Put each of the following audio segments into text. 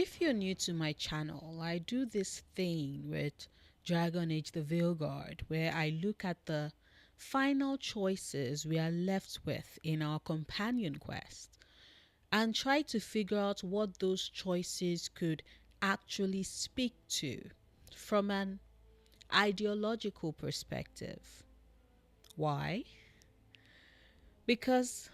If you're new to my channel, I do this thing with Dragon Age the Veilguard where I look at the final choices we are left with in our companion quest and try to figure out what those choices could actually speak to from an ideological perspective. Why? Because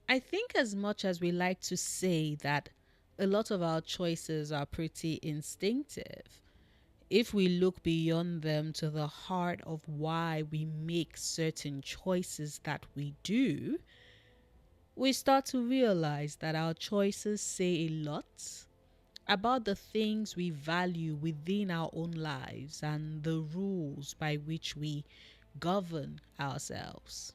I think as much as we like to say that a lot of our choices are pretty instinctive, if we look beyond them to the heart of why we make certain choices that we do, we start to realize that our choices say a lot about the things we value within our own lives and the rules by which we govern ourselves.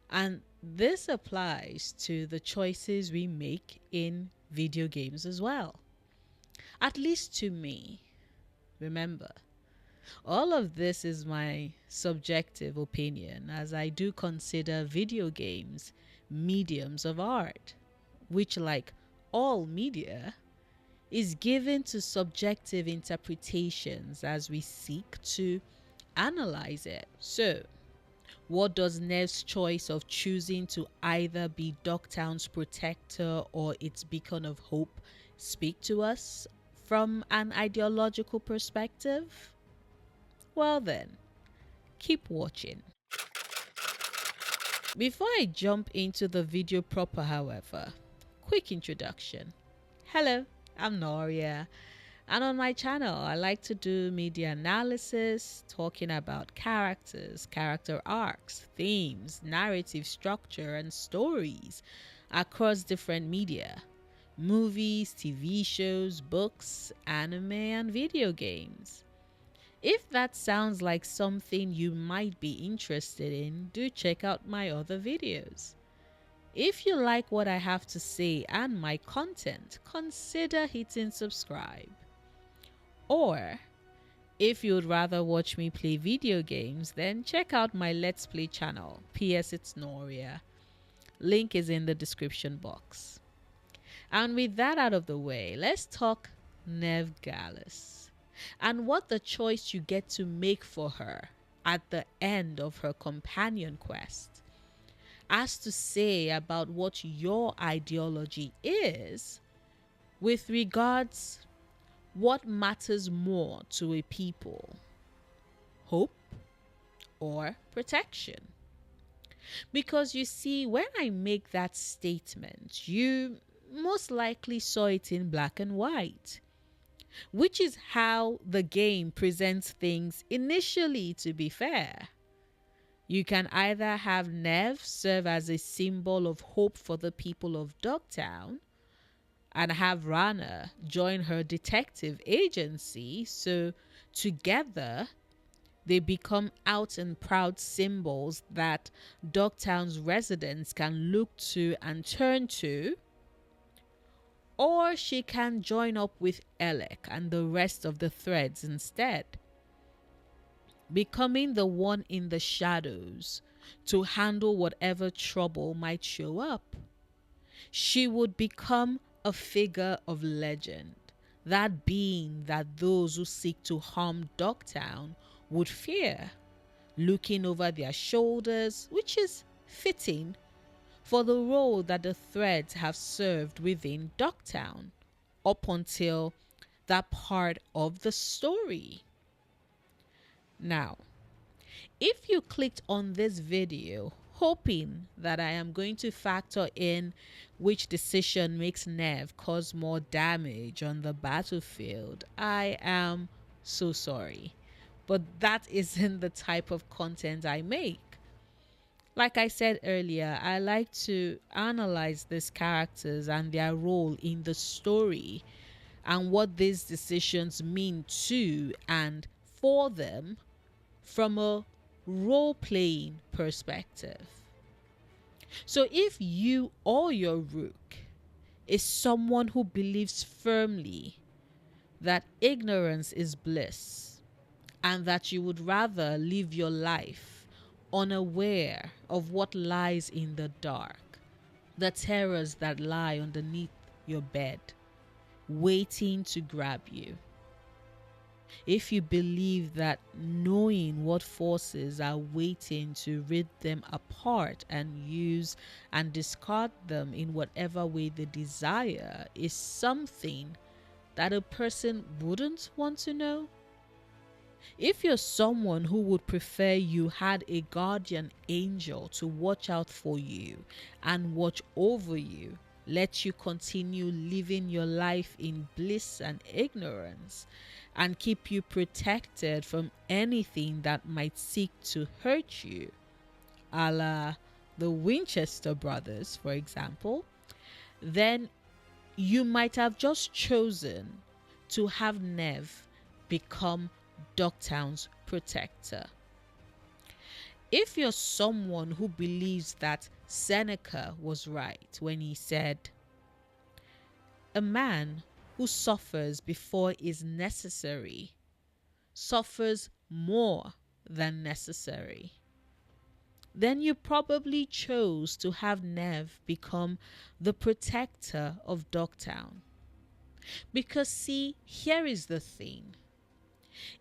And this applies to the choices we make in video games as well. At least to me. Remember, all of this is my subjective opinion, as I do consider video games mediums of art, which, like all media, is given to subjective interpretations as we seek to analyze it. So, what does Neve's choice of choosing to either be Docktown's protector or its beacon of hope speak to us from an ideological perspective? Well then, keep watching. Before I jump into the video proper, however, quick introduction. Hello, I'm Noria, and on my channel I like to do media analysis, talking about characters, character arcs, themes, narrative structure, and stories across different media: movies, TV shows, books, anime, and video games. If that sounds like something you might be interested in, do check out my other videos. If you like what I have to say and my content, consider hitting subscribe. Or, if you'd rather watch me play video games, then check out my Let's Play channel, PS It's Noria. Link is in the description box. And with that out of the way, let's talk Neve Gallus and what the choice you get to make for her at the end of her companion quest has to say about what your ideology is with regards what matters more to a people: hope or protection. Because you see, when I make that statement, you most likely saw it in black and white, which is how the game presents things initially, to be fair. You can either have Neve serve as a symbol of hope for the people of Docktown and have Rana join her detective agency, so together they become out and proud symbols that Docktown's residents can look to and turn to. Or she can join up with Alec and the rest of the threads instead, becoming the one in the shadows to handle whatever trouble might show up. She would become a figure of legend, that being that those who seek to harm Docktown would fear, looking over their shoulders, which is fitting for the role that the threads have served within Docktown up until that part of the story. Now, if you clicked on this video hoping that I am going to factor in which decision makes Neve cause more damage on the battlefield, I am so sorry. But that isn't the type of content I make. Like I said earlier, I like to analyze these characters and their role in the story and what these decisions mean to and for them from a role-playing perspective. So if you or your rook is someone who believes firmly that ignorance is bliss and that you would rather live your life unaware of what lies in the dark, the terrors that lie underneath your bed, waiting to grab you. If you believe that knowing what forces are waiting to rip them apart and use and discard them in whatever way they desire is something that a person wouldn't want to know, if you're someone who would prefer you had a guardian angel to watch out for you and watch over you, let you continue living your life in bliss and ignorance, and keep you protected from anything that might seek to hurt you, a la the Winchester brothers, for example, then you might have just chosen to have Neve become Docktown's protector. If you're someone who believes that Seneca was right when he said, "A man who suffers before is necessary suffers more than necessary," then you probably chose to have Neve become the protector of Docktown. Because see, here is the thing.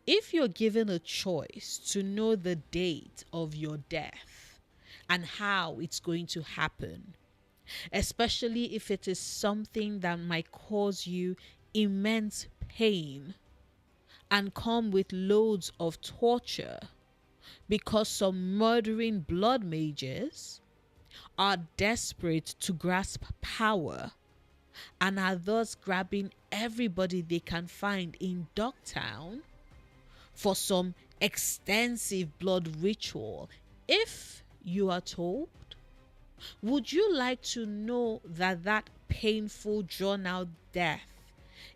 If you're given a choice to know the date of your death and how it's going to happen, especially if it is something that might cause you immense pain and come with loads of torture because some murdering blood mages are desperate to grasp power and are thus grabbing everybody they can find in Docktown for some extensive blood ritual, if you are told, would you like to know that that painful drawn out death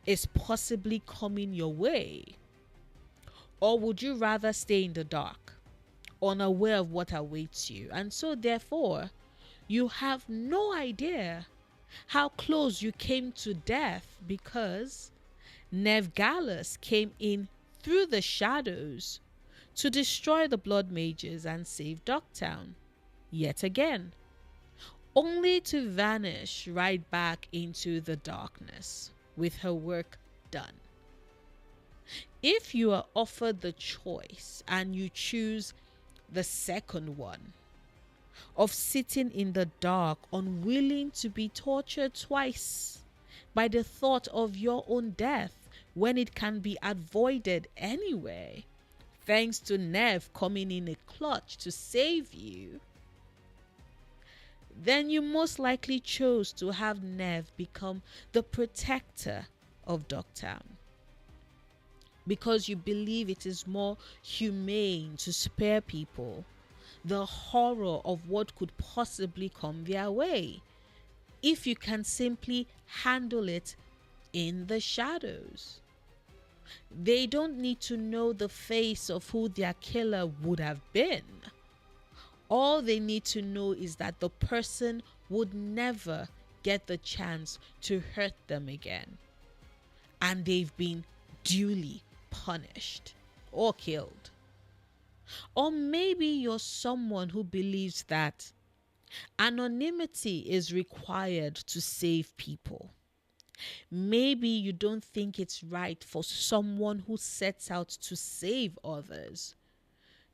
is possibly coming your way? Or would you rather stay in the dark, unaware of what awaits you, and so therefore you have no idea how close you came to death because Neve Gallus came in through the shadows to destroy the blood mages and save Docktown yet again, only to vanish right back into the darkness with her work done? If you are offered the choice and you choose the second one, of sitting in the dark, unwilling to be tortured twice by the thought of your own death when it can be avoided anyway, thanks to Neve coming in a clutch to save you, then you most likely chose to have Neve become the protector of Docktown, because you believe it is more humane to spare people the horror of what could possibly come their way if you can simply handle it in the shadows. They don't need to know the face of who their killer would have been. All they need to know is that the person would never get the chance to hurt them again, and they've been duly punished or killed. Or maybe you're someone who believes that anonymity is required to save people. Maybe you don't think it's right for someone who sets out to save others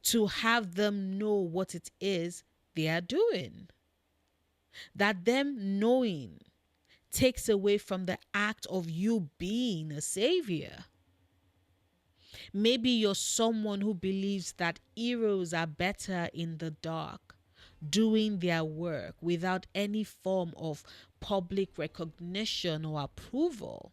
to have them know what it is they are doing. That them knowing takes away from the act of you being a savior. Maybe you're someone who believes that heroes are better in the dark, doing their work without any form of public recognition or approval,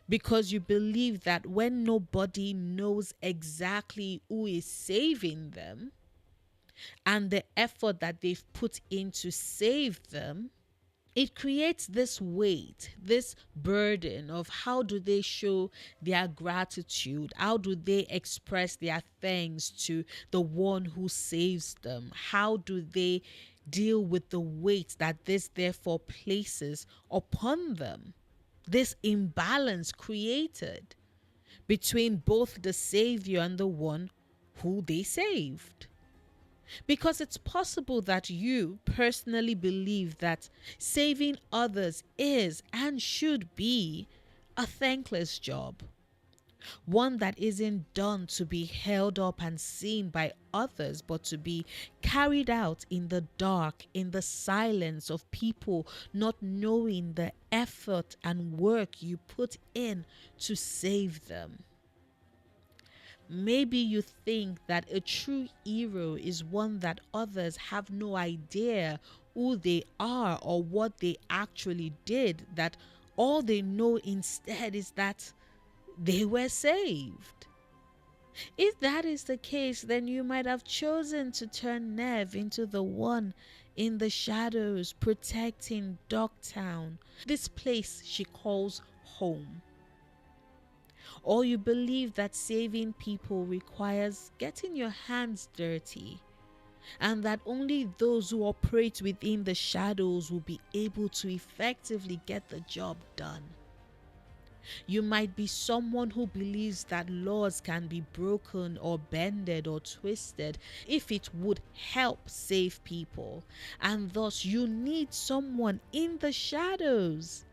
because you believe that when nobody knows exactly who is saving them and the effort that they've put in to save them, it creates this weight, this burden of how do they show their gratitude? How do they express their thanks to the one who saves them? How do they deal with the weight that this therefore places upon them? This imbalance created between both the Savior and the one who they saved. Because it's possible that you personally believe that saving others is and should be A thankless job, one that isn't done to be held up and seen by others, but to be carried out in the dark, in the silence of people not knowing the effort and work you put in to save them. Maybe you think that a true hero is one that others have no idea who they are or what they actually did, that all they know instead is that they were saved. If that is the case, then you might have chosen to turn Neve into the one in the shadows protecting Docktown, this place she calls home. Or you believe that saving people requires getting your hands dirty, and that only those who operate within the shadows will be able to effectively get the job done. You might be someone who believes that laws can be broken or bended or twisted if it would help save people, and thus you need someone in the shadows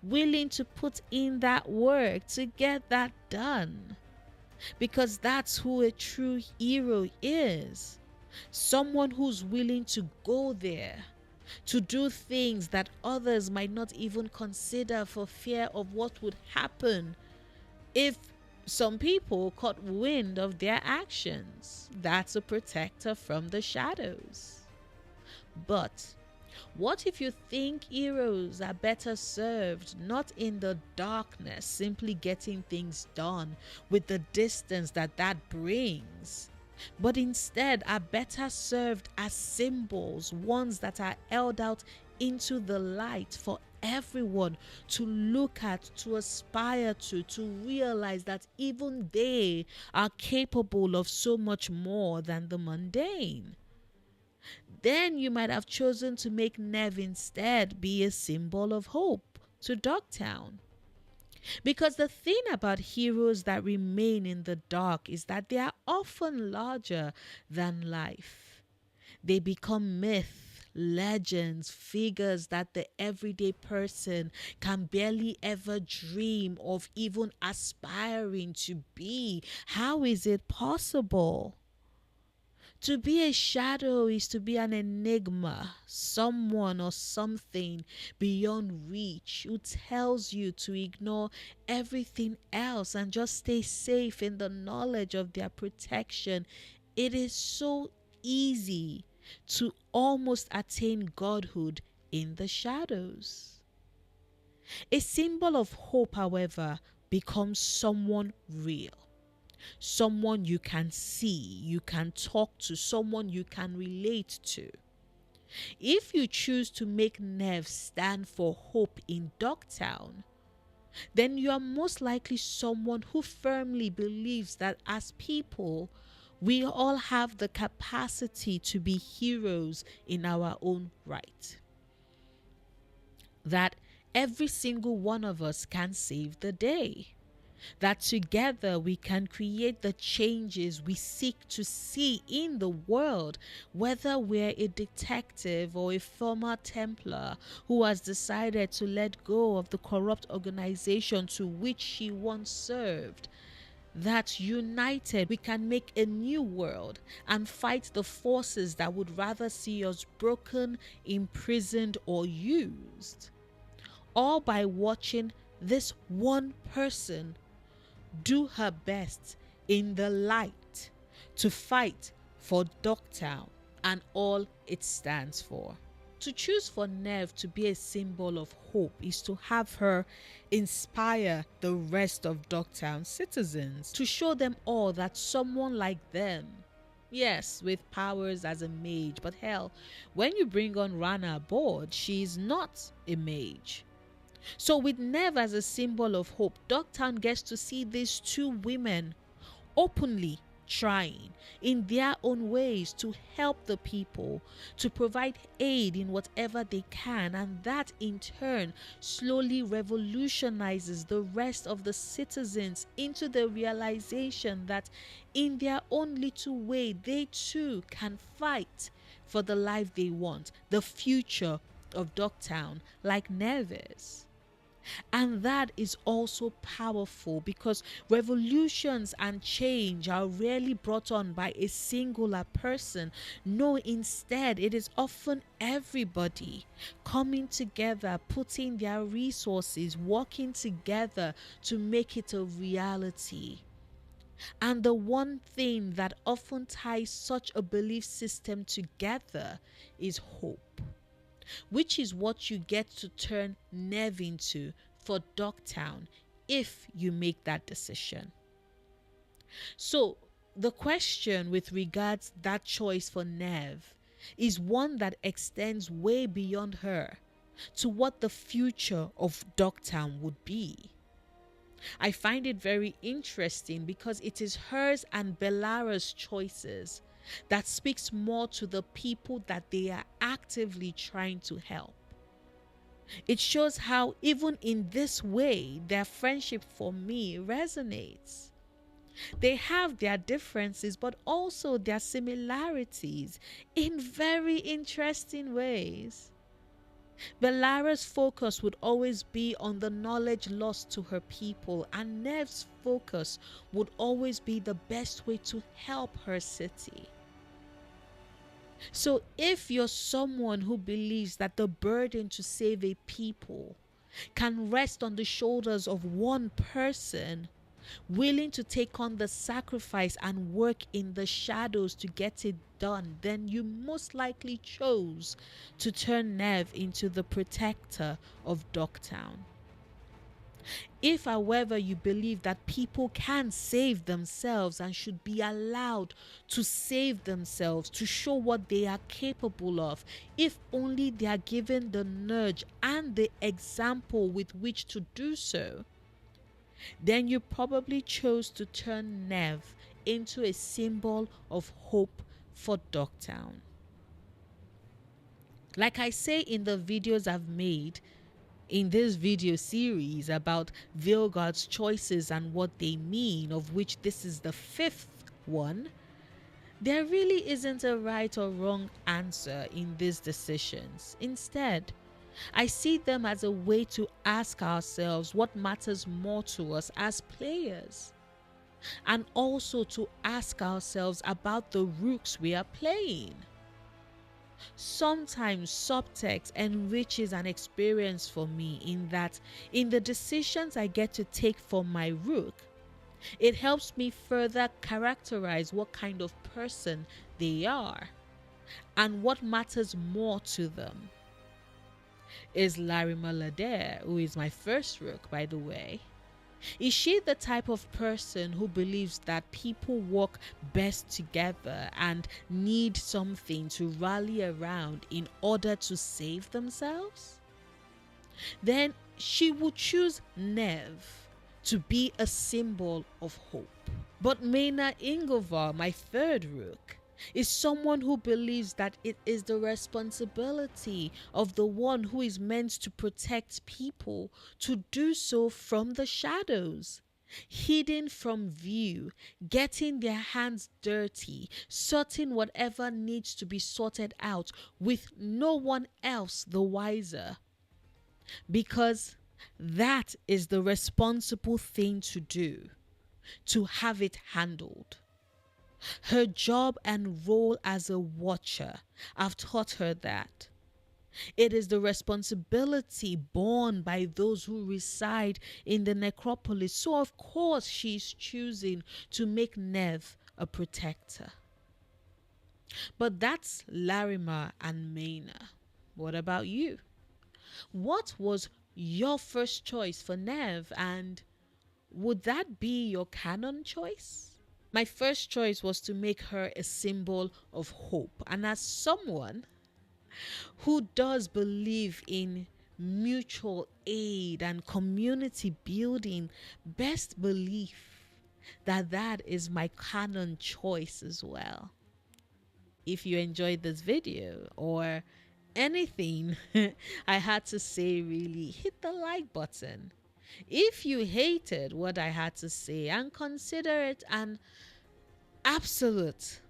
willing to put in that work to get that done. Because that's who a true hero is. Someone who's willing to go there, to do things that others might not even consider for fear of what would happen if some people caught wind of their actions. That's a protector from the shadows. But what if you think heroes are better served not in the darkness, simply getting things done with the distance that brings, but instead are better served as symbols, ones that are held out into the light for everyone to look at, to aspire to realize that even they are capable of so much more than the mundane? Then you might have chosen to make Neve instead be a symbol of hope to Docktown. Because the thing about heroes that remain in the dark is that they are often larger than life. They become myth, legends, figures that the everyday person can barely ever dream of even aspiring to be. How is it possible? To be a shadow is to be an enigma, someone or something beyond reach who tells you to ignore everything else and just stay safe in the knowledge of their protection. It is so easy to almost attain godhood in the shadows. A symbol of hope, however, becomes someone real. Someone you can see, you can talk to, someone you can relate to. If you choose to make Neve stand for hope in Docktown, then you are most likely someone who firmly believes that as people, we all have the capacity to be heroes in our own right. That every single one of us can save the day. That together we can create the changes we seek to see in the world, whether we're a detective or a former Templar who has decided to let go of the corrupt organization to which she once served. That united we can make a new world and fight the forces that would rather see us broken, imprisoned, or used. All by watching this one person do her best in the light to fight for Docktown and all it stands for. To choose for Neve to be a symbol of hope is to have her inspire the rest of Docktown citizens, to show them all that someone like them, yes, with powers as a mage, but hell, when you bring on Rana aboard, she's not a mage. So with Neve as a symbol of hope, Docktown gets to see these two women openly trying in their own ways to help the people, to provide aid in whatever they can, and that in turn slowly revolutionizes the rest of the citizens into the realization that in their own little way they too can fight for the life they want, the future of Docktown, like Neve's. And that is also powerful because revolutions and change are rarely brought on by a singular person. No, instead, it is often everybody coming together, putting their resources, working together to make it a reality. And the one thing that often ties such a belief system together is hope, which is what you get to turn Neve into for Docktown if you make that decision. So, the question with regards that choice for Neve is one that extends way beyond her to what the future of Docktown would be. I find it very interesting because it is hers and Bellara's choices that speaks more to the people that they are actively trying to help. It shows how, even in this way, their friendship for me resonates. They have their differences, but also their similarities in very interesting ways. Bellara's focus would always be on the knowledge lost to her people, and Nev's focus would always be the best way to help her city. So, if you're someone who believes that the burden to save a people can rest on the shoulders of one person, willing to take on the sacrifice and work in the shadows to get it done, then you most likely chose to turn Neve into the protector of Docktown. If, however, you believe that people can save themselves and should be allowed to save themselves, to show what they are capable of, if only they are given the nudge and the example with which to do so, then you probably chose to turn Neve into a symbol of hope for Docktown. Like I say in the videos I've made in this video series about Vilgard's choices and what they mean, of which this is the fifth one, there really isn't a right or wrong answer in these decisions. Instead, I see them as a way to ask ourselves what matters more to us as players, and also to ask ourselves about the rooks we are playing. Sometimes subtext enriches an experience for me in that, in the decisions I get to take for my rook, it helps me further characterize what kind of person they are and what matters more to them. Is Larima Ladair, who is my first rook, by the way, is she the type of person who believes that people work best together and need something to rally around in order to save themselves? Then she would choose Neve to be a symbol of hope. But Mena Ingovar, my third rook, is someone who believes that it is the responsibility of the one who is meant to protect people to do so from the shadows, hidden from view, getting their hands dirty, sorting whatever needs to be sorted out with no one else the wiser. Because that is the responsible thing to do, to have it handled. Her job and role as a watcher, I've taught her that. It is the responsibility borne by those who reside in the necropolis. So, of course, she's choosing to make Neve a protector. But that's Larima and Mena. What about you? What was your first choice for Neve, and would that be your canon choice? My first choice was to make her a symbol of hope. And as someone who does believe in mutual aid and community building, best believe that that is my canon choice as well. If you enjoyed this video or anything I had to say, really hit the like button. If you hated what I had to say and consider it an absolute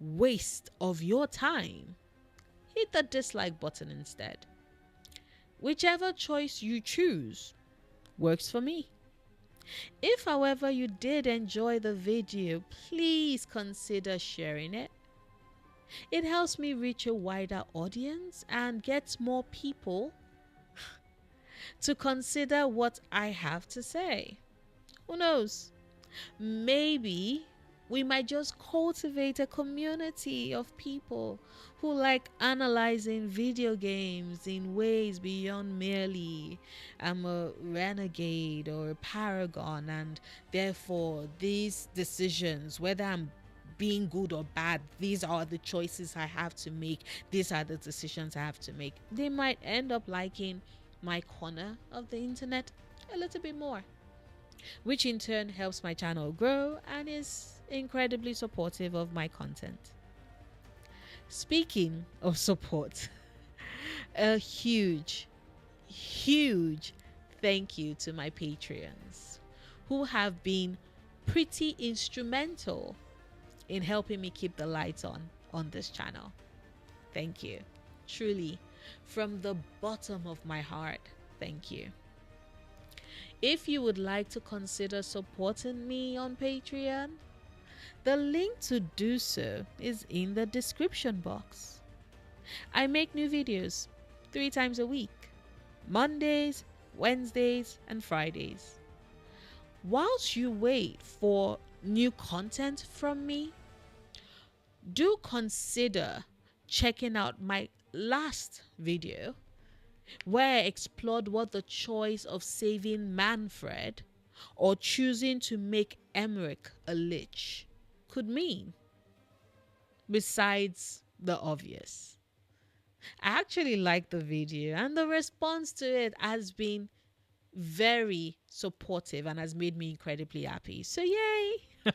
waste of your time, hit the dislike button instead. Whichever choice you choose, Works for me. If, however, you did enjoy the video, please consider sharing it. It helps me reach a wider audience and gets more people to consider what I have to say. Who knows? Maybe we might just cultivate a community of people who like analyzing video games in ways beyond merely I'm a renegade or a paragon, and therefore these decisions, whether I'm being good or bad, these are the choices I have to make, these are the decisions I have to make. They might end up liking my corner of the internet a little bit more, which in turn helps my channel grow and is incredibly supportive of my content. Speaking of support, a huge thank you to my Patreons who have been pretty instrumental in helping me keep the lights on this channel. Thank you. Truly, from the bottom of my heart, thank you. If you would like to consider supporting me on Patreon, the link to do so is in the description box. I make new videos 3 times a week, Mondays, Wednesdays, and Fridays. Whilst you wait for new content from me, do consider checking out my last video where I explored what the choice of saving Manfred or choosing to make Emmerich a lich could mean, besides the obvious. I actually liked the video, and the response to it has been very supportive and has made me incredibly happy. So yay!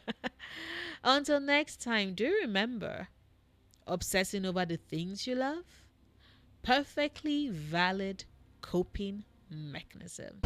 Until next time, do remember, obsessing over the things you love, perfectly valid coping mechanism.